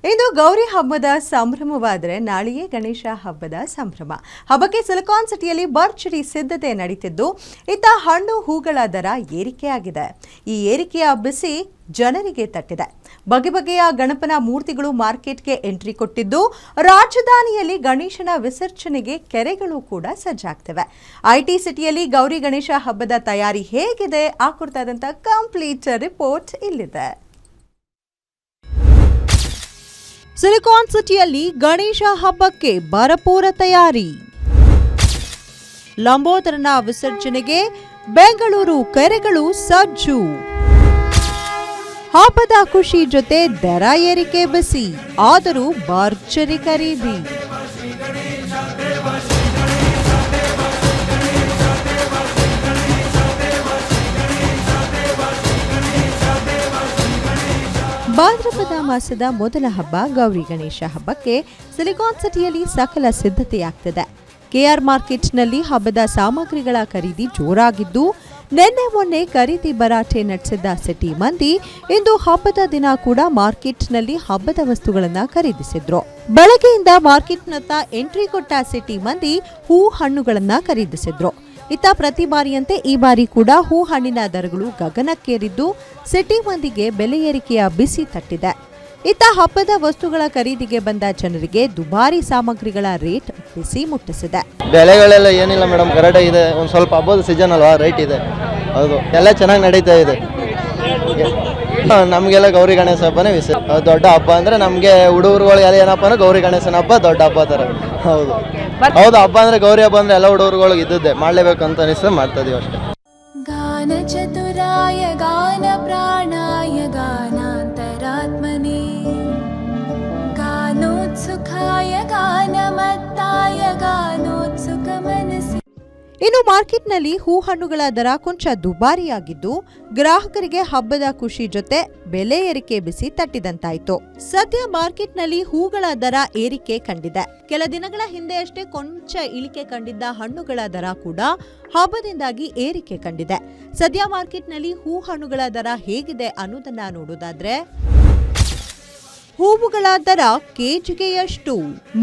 ಇಂದು ಗೌರಿ ಹಬ್ಬದ ಸಂಭ್ರಮವಾದರೆ ನಾಳೆಯೇ ಗಣೇಶ ಹಬ್ಬದ ಸಂಭ್ರಮ. ಹಬ್ಬಕ್ಕೆ ಸಿಲಿಕಾನ್ ಸಿಟಿಯಲ್ಲಿ ಭರ್ಜರಿ ಸಿದ್ಧತೆ ನಡೀತಿದ್ದು, ಇತ್ತ ಹಣ್ಣು ಹೂಗಳ ದರ ಏರಿಕೆಯಾಗಿದೆ. ಈ ಏರಿಕೆಯ ಬಿಸಿ ಜನರಿಗೆ ತಟ್ಟಿದೆ. ಬಗೆ ಬಗೆಯ ಗಣಪನ ಮೂರ್ತಿಗಳು ಮಾರ್ಕೆಟ್ಗೆ ಎಂಟ್ರಿ ಕೊಟ್ಟಿದ್ದು, ರಾಜಧಾನಿಯಲ್ಲಿ ಗಣೇಶನ ವಿಸರ್ಜನೆಗೆ ಕೆರೆಗಳು ಕೂಡ ಸಜ್ಜಾಗ್ತಿವೆ. ಐಟಿ ಸಿಟಿಯಲ್ಲಿ ಗೌರಿ ಗಣೇಶ ಹಬ್ಬದ ತಯಾರಿ ಹೇಗಿದೆ ಆ ಕುರಿತಾದಂಥ ಕಂಪ್ಲೀಟ್ ರಿಪೋರ್ಟ್ ಇಲ್ಲಿದೆ. ಸಿಲಿಕಾನ್ ಸಿಟಿಯಲ್ಲಿ ಗಣೇಶ ಹಬ್ಬಕ್ಕೆ ಭರಪೂರ ತಯಾರಿ. ಲಂಬೋದರನ ವಿಸರ್ಜನೆಗೆ ಬೆಂಗಳೂರು ಕೆರೆಗಳು ಸಜ್ಜು. ಹಬ್ಬದ ಖುಷಿ ಜೊತೆ ದರ ಏರಿಕೆ ಬಿಸಿ, ಆದರೂ ಭರ್ಜರಿ ಖರೀದಿ. ಭಾದ್ರಪದ ಮಾಸದ ಮೊದಲ ಹಬ್ಬ ಗೌರಿ ಗಣೇಶ ಹಬ್ಬಕ್ಕೆ ಸಿಲಿಕಾನ್ ಸಿಟಿಯಲ್ಲಿ ಸಕಲ ಸಿದ್ಧತೆಯಾಗ್ತಿದೆ. ಕೆಆರ್ ಮಾರ್ಕೆಟ್ನಲ್ಲಿ ಹಬ್ಬದ ಸಾಮಗ್ರಿಗಳ ಖರೀದಿ ಜೋರಾಗಿದ್ದು, ನಿನ್ನೆ ಮೊನ್ನೆ ಖರೀದಿ ಭರಾಟೆ ನಡೆಸಿದ್ದ ಸಿಟಿ ಮಂದಿ ಇಂದು ಹಬ್ಬದ ದಿನ ಕೂಡ ಮಾರ್ಕೆಟ್ನಲ್ಲಿ ಹಬ್ಬದ ವಸ್ತುಗಳನ್ನು ಖರೀದಿಸಿದ್ರು. ಬೆಳಗ್ಗೆಯಿಂದ ಮಾರ್ಕೆಟ್ನತ್ತ ಎಂಟ್ರಿ ಕೊಟ್ಟ ಸಿಟಿ ಮಂದಿ ಹೂ ಹಣ್ಣುಗಳನ್ನು ಖರೀದಿಸಿದ್ರು. ಇತ್ತ ಪ್ರತಿ ಬಾರಿಯಂತೆ ಈ ಬಾರಿ ಕೂಡ ಹೂ ಹಣ್ಣಿನ ದರಗಳು ಗಗನಕ್ಕೇರಿದ್ದು, ಸಿಟಿ ಮಂದಿಗೆ ಬೆಲೆ ಏರಿಕೆಯ ಬಿಸಿ ತಟ್ಟಿದೆ. ಇತ್ತ ಹಬ್ಬದ ವಸ್ತುಗಳ ಖರೀದಿಗೆ ಬಂದ ಜನರಿಗೆ ದುಬಾರಿ ಸಾಮಗ್ರಿಗಳ ರೇಟ್ ಬಿಸಿ ಮುಟ್ಟಿಸಿದೆ. ಬೆಲೆಗಳೆಲ್ಲ ಏನಿಲ್ಲ ಮೇಡಮ್, ಕರೆಕ್ಟ್ ಇದೆ. ಒಂದು ಸ್ವಲ್ಪ ಹಬ್ಬದ ಸೀಸನ್ ಅಲ್ವಾ, ರೇಟ್ ಇದೆ. ಹೌದು, ಎಲ್ಲ ಚೆನ್ನಾಗಿ ನಡೀತಾ ಇದೆ. ನಮಗೆಲ್ಲ ಗೌರಿ ಗಣೇಶ ಹಬ್ಬನೇ ದೊಡ್ಡ ಹಬ್ಬ. ಅಂದರೆ ನಮಗೆ ಹುಡುಗರುಗಳಿಗೆಲ್ಲ ಏನಪ್ಪ ಅಂದ್ರೆ ಗೌರಿ ಗಣೇಶನ ಹಬ್ಬ ದೊಡ್ಡ ಹಬ್ಬ ಥರ. ಹೌದು ಹೌದು, ಹಬ್ಬ ಅಂದರೆ ಗೌರಿ ಹಬ್ಬ ಅಂದರೆ ಎಲ್ಲ ಹುಡುಗರುಗಳಿಗೆ ಇದ್ದದ್ದೇ, ಮಾಡಲೇಬೇಕು ಅಂತ ಅನಿಸ್ತದೆ, ಮಾಡ್ತಾ ಇದೀವಿ ಅಷ್ಟೇ. ಗಾನ ಚತುರಾಯ ಗಾನ ಪ್ರಾಣಾಯ ಗಾನಾಂತರಾತ್ಮನೇ ಗಾನೋತ್ಸುಖಾಯ ಗಾನಮತ್ತಾಯ ಗಾನೋತ್ಸುಕ ಮನಸ್ಸಿ. ಇನ್ನು ಮಾರ್ಕೆಟ್ನಲ್ಲಿ ಹೂ ಹಣ್ಣುಗಳ ದರ ಕೊಂಚ ದುಬಾರಿಯಾಗಿದ್ದು, ಗ್ರಾಹಕರಿಗೆ ಹಬ್ಬದ ಖುಷಿ ಜೊತೆ ಬೆಲೆ ಏರಿಕೆ ಬಿಸಿ ತಟ್ಟಿದಂತಾಯಿತು. ಸದ್ಯ ಮಾರ್ಕೆಟ್ನಲ್ಲಿ ಹೂಗಳ ದರ ಏರಿಕೆ ಕಂಡಿದೆ. ಕೆಲ ದಿನಗಳ ಹಿಂದೆಯಷ್ಟೇ ಕೊಂಚ ಇಳಿಕೆ ಕಂಡಿದ್ದ ಹಣ್ಣುಗಳ ದರ ಕೂಡ ಹಬ್ಬದಿಂದಾಗಿ ಏರಿಕೆ ಕಂಡಿದೆ. ಸದ್ಯ ಮಾರ್ಕೆಟ್ನಲ್ಲಿ ಹೂ ಹಣ್ಣುಗಳ ದರ ಹೇಗಿದೆ ಅನ್ನೋದನ್ನ ನೋಡೋದಾದ್ರೆ, ಹೂವುಗಳ ದರ ಕೆಜಿಗೆ ಎಷ್ಟು?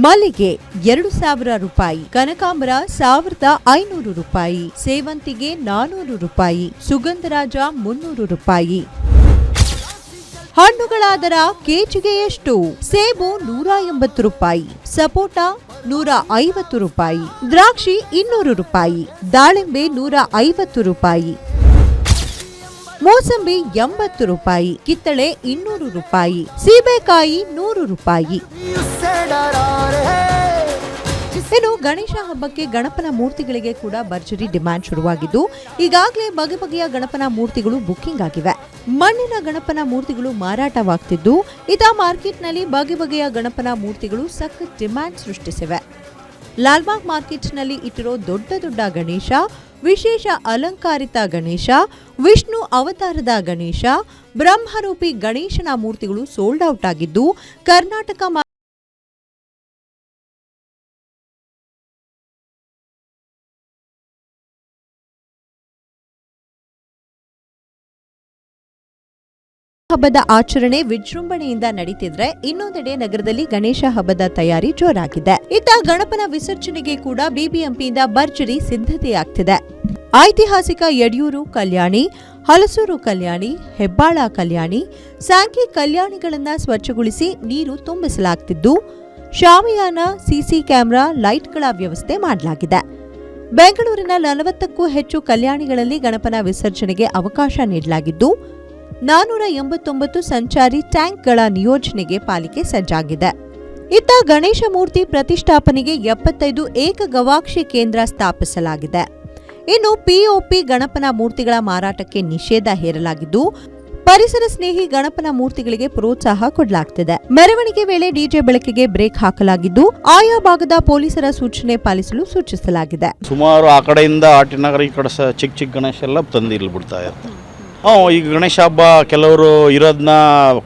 ಮಲ್ಲಿಗೆ 2000 ರೂಪಾಯಿ, ಕನಕಾಂಬರ 1500 ರೂಪಾಯಿ, ಸೇವಂತಿಗೆ 400 ರೂಪಾಯಿ, ಸುಗಂಧರಾಜ 300 ರೂಪಾಯಿ. ಹಣ್ಣುಗಳ ದರ ಕೆಜಿಗೆ ಎಷ್ಟು? ಸೇಬು 180 ರೂಪಾಯಿ, ಸಪೋಟ 150 ರೂಪಾಯಿ, ದ್ರಾಕ್ಷಿ 200 ರೂಪಾಯಿ, ದಾಳಿಂಬೆ 150 ರೂಪಾಯಿ, ಮೋಸಂಬಿ 80 ರೂಪಾಯಿ, ಕಿತ್ತಳೆ 200 ರೂಪಾಯಿ, ಸೀಬೆಕಾಯಿ 100 ರೂಪಾಯಿ. ಇನ್ನು ಗಣೇಶ ಹಬ್ಬಕ್ಕೆ ಗಣಪನ ಮೂರ್ತಿಗಳಿಗೆ ಕೂಡ ಭರ್ಜರಿ ಡಿಮ್ಯಾಂಡ್ ಶುರುವಾಗಿದ್ದು, ಈಗಾಗಲೇ ಬಗೆ ಬಗೆಯ ಗಣಪನ ಮೂರ್ತಿಗಳು ಬುಕ್ಕಿಂಗ್ ಆಗಿವೆ. ಮಣ್ಣಿನ ಗಣಪನ ಮೂರ್ತಿಗಳು ಮಾರಾಟವಾಗ್ತಿದ್ದು, ಇದ ಮಾರ್ಕೆಟ್ನಲ್ಲಿ ಬಗೆ ಬಗೆಯ ಗಣಪನ ಮೂರ್ತಿಗಳು ಸಖತ್ ಡಿಮ್ಯಾಂಡ್ ಸೃಷ್ಟಿಸಿವೆ. ಲಾಲ್ಬಾಗ್ ಮಾರ್ಕೆಟ್ನಲ್ಲಿ ಇಟ್ಟಿರೋ ದೊಡ್ಡ ದೊಡ್ಡ ಗಣೇಶ, ವಿಶೇಷ ಅಲಂಕಾರಿತ ಗಣೇಶ, ವಿಷ್ಣು ಅವತಾರದ ಗಣೇಶ, ಬ್ರಹ್ಮರೂಪಿ ಗಣೇಶನ ಮೂರ್ತಿಗಳು ಸೋಲ್ಡ್ ಔಟ್ ಆಗಿದ್ದು, ಕರ್ನಾಟಕ ಹಬ್ಬದ ಆಚರಣೆ ವಿಜೃಂಭಣೆಯಿಂದ ನಡೀತಿದ್ರೆ, ಇನ್ನೊಂದೆಡೆ ನಗರದಲ್ಲಿ ಗಣೇಶ ಹಬ್ಬದ ತಯಾರಿ ಜೋರಾಗಿದೆ. ಇತ್ತ ಗಣಪನ ವಿಸರ್ಜನೆಗೆ ಕೂಡ ಬಿಬಿಎಂಪಿಯಿಂದ ಭರ್ಜರಿ ಸಿದ್ಧತೆಯಾಗ್ತಿದೆ. ಐತಿಹಾಸಿಕ ಯಡಿಯೂರು ಕಲ್ಯಾಣಿ, ಹಲಸೂರು ಕಲ್ಯಾಣಿ, ಹೆಬ್ಬಾಳ ಕಲ್ಯಾಣಿ, ಸ್ಯಾಂಕಿ ಕಲ್ಯಾಣಿಗಳನ್ನ ಸ್ವಚ್ಛಗೊಳಿಸಿ ನೀರು ತುಂಬಿಸಲಾಗ್ತಿದ್ದು, ಶಾಮಿಯಾನ, ಸಿಸಿ ಕ್ಯಾಮೆರಾ, ಲೈಟ್ಗಳ ವ್ಯವಸ್ಥೆ ಮಾಡಲಾಗಿದೆ. ಬೆಂಗಳೂರಿನ 40ಕ್ಕೂ ಹೆಚ್ಚು ಕಲ್ಯಾಣಿಗಳಲ್ಲಿ ಗಣಪನ ವಿಸರ್ಜನೆಗೆ ಅವಕಾಶ ನೀಡಲಾಗಿದ್ದು, 489 ಸಂಚಾರಿ ಟ್ಯಾಂಕ್ಗಳ ನಿಯೋಜನೆಗೆ ಪಾಲಿಕೆ ಸಜ್ಜಾಗಿದೆ. ಇತ್ತ ಗಣೇಶ ಮೂರ್ತಿ ಪ್ರತಿಷ್ಠಾಪನೆಗೆ 75 ಏಕ ಗವಾಕ್ಷಿ ಕೇಂದ್ರ ಸ್ಥಾಪಿಸಲಾಗಿದೆ. ಇನ್ನು ಪಿಒಪಿ ಗಣಪನ ಮೂರ್ತಿಗಳ ಮಾರಾಟಕ್ಕೆ ನಿಷೇಧ ಹೇರಲಾಗಿದ್ದು, ಪರಿಸರ ಸ್ನೇಹಿ ಗಣಪನ ಮೂರ್ತಿಗಳಿಗೆ ಪ್ರೋತ್ಸಾಹ ಕೊಡಲಾಗ್ತಿದೆ. ಮೆರವಣಿಗೆ ವೇಳೆ ಡಿಜೆ ಬಳಕೆಗೆ ಬ್ರೇಕ್ ಹಾಕಲಾಗಿದ್ದು, ಆಯಾ ಭಾಗದ ಪೊಲೀಸರ ಸೂಚನೆ ಪಾಲಿಸಲು ಸೂಚಿಸಲಾಗಿದೆ. ಸುಮಾರು ಆ ಕಡೆಯಿಂದ ಆಟಿನಗರ ಈ ಕಡೆ ಚಿಕ್ಕ ಚಿಕ್ಕ ಗಣೇಶ ಎಲ್ಲ ತಂದು ಇಲ್ಲಿ ಬಿಡ್ತಾ ಇರ್ತಾರೆ. ಈಗ ಗಣೇಶ ಹಬ್ಬ ಕೆಲವರು ಇರೋದನ್ನ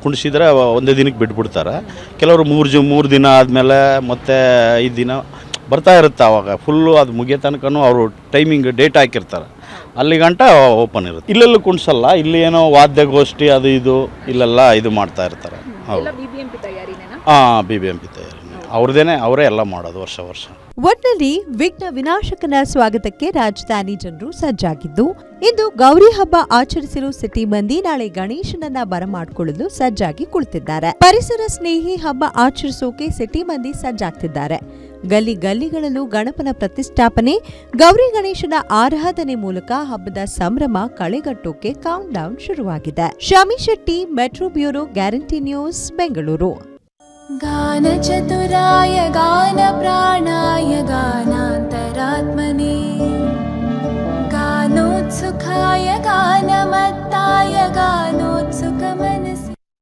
ಕುಣಿಸಿದ್ರೆ ಒಂದೇ ದಿನಕ್ಕೆ ಬಿಟ್ಬಿಡ್ತಾರೆ. ಕೆಲವರು ಮೂರು ದಿನ ಆದಮೇಲೆ ಮತ್ತೆ 5 ದಿನ ಬರ್ತಾ ಇರುತ್ತೆ. ಆವಾಗ ಫುಲ್ಲು ಅದು ಮುಗಿಯೋ ತನಕನೂ ಅವರು ಟೈಮಿಂಗ್ ಡೇಟ್ ಹಾಕಿರ್ತಾರೆ. ಅಲ್ಲಿ ಗಂಟ ಓಪನ್ ಇರುತ್ತೆ. ಇಲ್ಲೆಲ್ಲೂ ಕುಣಿಸಲ್ಲ, ಇಲ್ಲಿ ಏನೋ ವಾದ್ಯಗೋಷ್ಠಿ ಅದು ಇದು ಇಲ್ಲೆಲ್ಲ ಇದು ಮಾಡ್ತಾ ಇರ್ತಾರೆ. ಹೌದು. ಬಿಬಿಎಂಪಿ ತಯಾರಿನೇನಾ? BBMP ತಯಾರಿ ಅವರೇ ಎಲ್ಲ ಮಾಡೋದು ವರ್ಷ. ಒಟ್ನಲ್ಲಿ ವಿಘ್ನ ವಿನಾಶಕನ ಸ್ವಾಗತಕ್ಕೆ ರಾಜಧಾನಿ ಜನರು ಸಜ್ಜಾಗಿದ್ದು, ಇಂದು ಗೌರಿ ಹಬ್ಬ ಆಚರಿಸಿರುವ ಸಿಟಿ ಮಂದಿ ನಾಳೆ ಗಣೇಶನನ್ನ ಬರಮಾಡಿಕೊಳ್ಳಲು ಸಜ್ಜಾಗಿ ಕುಳಿತಿದ್ದಾರೆ. ಪರಿಸರ ಸ್ನೇಹಿ ಹಬ್ಬ ಆಚರಿಸೋಕೆ ಸಿಟಿ ಮಂದಿ ಸಜ್ಜಾಗ್ತಿದ್ದಾರೆ. ಗಲ್ಲಿಗಳಲ್ಲೂ ಗಣಪನ ಪ್ರತಿಷ್ಠಾಪನೆ, ಗೌರಿ ಗಣೇಶನ ಆರಾಧನೆ ಮೂಲಕ ಹಬ್ಬದ ಸಂಭ್ರಮ ಕಳೆಗಟ್ಟೋಕೆ ಕೌಂಟ್ ಡೌನ್ ಶುರುವಾಗಿದೆ. Shami Shetty, metro bureau, guarantee news, Bengaluru. गानचतुराय